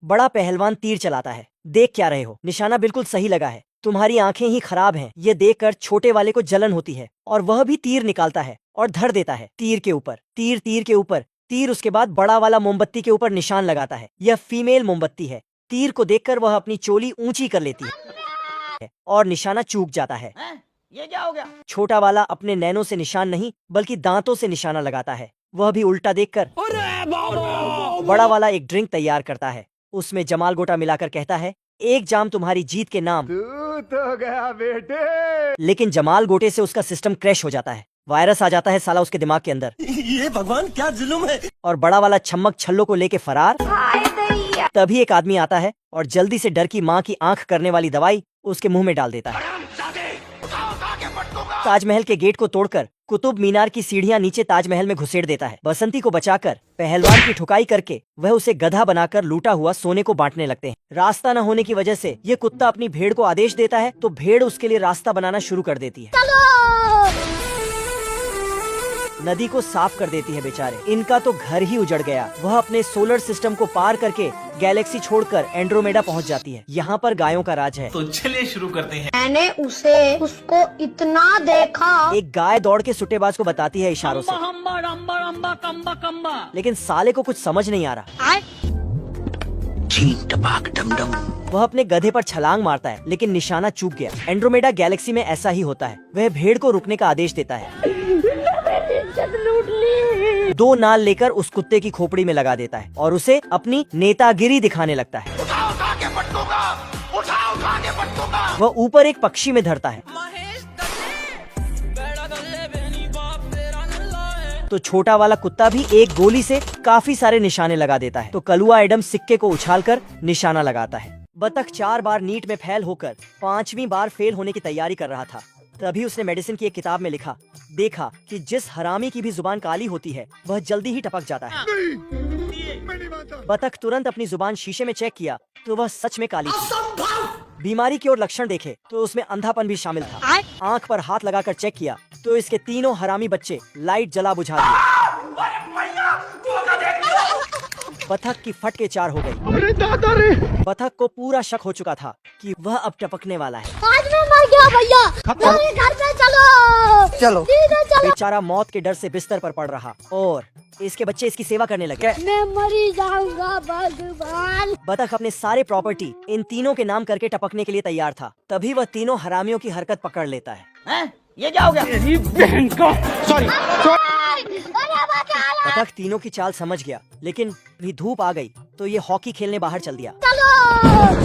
बड़ा पहलवान तीर चलाता है। देख क्या रहे हो? निशाना बिल्कुल सही लगा है। तुम्हारी आंखें ही खराब हैं। ये देखकर छोटे वाले को जलन होती है और वह भी तीर निकालता है और धर देता है तीर के ऊपर। तीर के ऊपर तीर, उसके बाद बड़ा वाला मोमबत्ती के ऊपर निशान लगाता है। यह फीमेल मोमबत्ती है। तीर को देखकर वह अपनी चोली ऊंची कर लेती है और निशाना चूक जाता है। ये क्या हो गया? छोटा वाला अपने नैनों से निशान नहीं बल्कि दांतों से निशाना लगाता है, वह भी उल्टा देखकर। बड़ा वाला एक ड्रिंक तैयार करता है। उसमें जमाल गोटा मिलाकर कहता है, एक जाम तुम्हारी जीत के नाम। तू तो गया बेटे। लेकिन जमाल गोटे से उसका सिस्टम क्रैश हो जाता है। वायरस आ जाता है साला उसके दिमाग के अंदर। ये भगवान क्या जुल्म है। और बड़ा वाला छम्मक छल्लों को लेके फरार। तभी एक आदमी आता है और जल्दी से डर की माँ की आंख करने वाली दवाई उसके मुंह में डाल देता है। ताजमहल के गेट को तोड़कर कुतुब मीनार की सीढ़ियां नीचे ताजमहल में घुसेड़ देता है। बसंती को बचाकर पहलवान की ठुकाई करके वह उसे गधा बनाकर लूटा हुआ सोने को बांटने लगते हैं। रास्ता न होने की वजह से ये कुत्ता अपनी भेड़ को आदेश देता है तो भेड़ उसके लिए रास्ता बनाना शुरू कर देती है। नदी को साफ कर देती है। बेचारे, इनका तो घर ही उजड़ गया। वह अपने सोलर सिस्टम को पार करके गैलेक्सी छोड़कर एंड्रोमेडा पहुंच जाती है। यहाँ पर गायों का राज है। तो चलिए शुरू करते हैं। मैंने उसको इतना देखा। एक गाय दौड़ के सुट्टेबाज को बताती है इशारों से, लेकिन साले को कुछ समझ नहीं आ रहा। वह अपने गधे पर छलांग मारता है लेकिन निशाना चूक गया। एंड्रोमेडा गैलेक्सी में ऐसा ही होता है। वह भेड़ को रुकने का आदेश देता है। दो नाल लेकर उस कुत्ते की खोपड़ी में लगा देता है और उसे अपनी नेतागिरी दिखाने लगता है। वह ऊपर एक पक्षी में धरता है तो छोटा वाला कुत्ता भी एक गोली से काफी सारे निशाने लगा देता है। तो कलुआ एडम सिक्के को उछालकर निशाना लगाता है। बतख 4 बार नीट में फेल होकर 5वीं बार फेल होने की तैयारी कर रहा था। तभी उसने मेडिसिन की एक किताब में देखा कि जिस हरामी की भी जुबान काली होती है वह जल्दी ही टपक जाता है। बतख तुरंत अपनी जुबान शीशे में चेक किया तो वह सच में काली थी। बीमारी की ओर लक्षण देखे तो उसमें अंधापन भी शामिल था। आंख पर हाथ लगाकर चेक किया तो इसके तीनों हरामी बच्चे लाइट जला बुझा दिए। बतख की फट के 4 हो गई। अरे दादा रे। बतख को पूरा शक हो चुका था कि वह अब टपकने वाला है। आज मैं मर गया भैया। मेरे घर पे चलो। बेचारा मौत के डर से बिस्तर पर पड़ रहा और इसके बच्चे इसकी सेवा करने लगे। मैं मरी जाऊंगा भगवान। बतख अपने सारे प्रॉपर्टी इन तीनों के नाम करके टपकने के लिए तैयार था। तभी वह तीनों हरामियों की हरकत पकड़ लेता है। ये क्या हो गया? तेरी बहन का। सॉरी। बतख तीनों की चाल समझ गया, लेकिन भी धूप आ गई तो ये हॉकी खेलने बाहर चल दिया। चलो।